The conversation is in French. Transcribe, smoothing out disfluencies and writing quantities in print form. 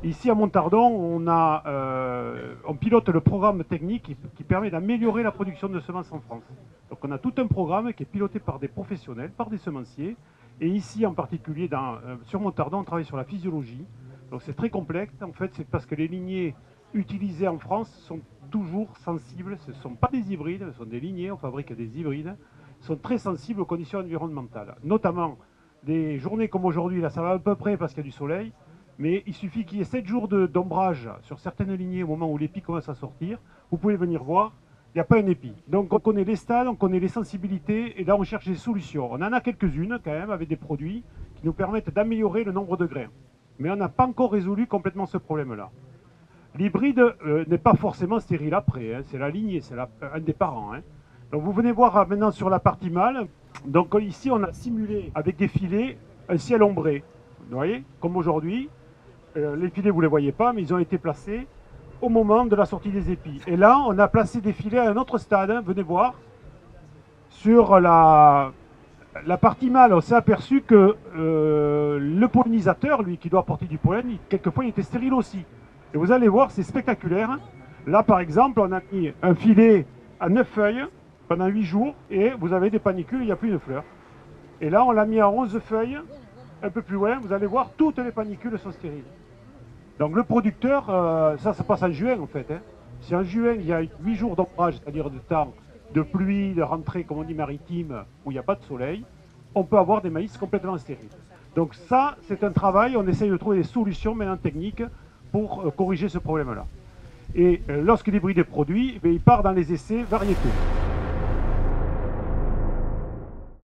Ici à Montardon, on pilote le programme technique qui permet d'améliorer la production de semences en France. Donc on a tout un programme qui est piloté par des professionnels, par des semenciers. Et ici en particulier, sur Montardon, on travaille sur la physiologie. Donc c'est très complexe. En fait, c'est parce que les lignées utilisées en France sont toujours sensibles. Ce ne sont pas des hybrides, ce sont des lignées. On fabrique des hybrides. Sont très sensibles aux conditions environnementales. Notamment des journées comme aujourd'hui, là ça va à peu près parce qu'il y a du soleil. Mais il suffit qu'il y ait 7 jours d'ombrage sur certaines lignées au moment où l'épi commence à sortir. Vous pouvez venir voir, il n'y a pas un épi. Donc on connaît les stades, on connaît les sensibilités, et là on cherche des solutions. On en a quelques-unes quand même avec des produits qui nous permettent d'améliorer le nombre de grains. Mais on n'a pas encore résolu complètement ce problème-là. L'hybride n'est pas forcément stérile après, hein. C'est la lignée, c'est un des parents. Hein. Donc vous venez voir maintenant sur la partie mâle. Donc ici on a simulé avec des filets un ciel ombré. Vous voyez, comme aujourd'hui. Les filets, vous ne les voyez pas, mais ils ont été placés au moment de la sortie des épis. Et là, on a placé des filets à un autre stade, hein, venez voir. Sur la partie mâle, on s'est aperçu que le pollinisateur, lui, qui doit apporter du pollen, quelquefois, il était stérile aussi. Et vous allez voir, c'est spectaculaire. Là, par exemple, on a mis un filet à 9 feuilles pendant 8 jours, et vous avez des panicules, il n'y a plus de fleurs. Et là, on l'a mis à 11 feuilles. Un peu plus loin, vous allez voir, toutes les panicules sont stériles. Donc le producteur, ça passe en juin en fait. Hein. Si en juin, il y a 8 jours d'ombrage, c'est-à-dire de temps de pluie, de rentrée, comme on dit, maritime, où il n'y a pas de soleil, on peut avoir des maïs complètement stériles. Donc ça, c'est un travail, on essaye de trouver des solutions maintenant techniques pour corriger ce problème-là. Et lorsque l'hybride est produit, il part dans les essais variétaux.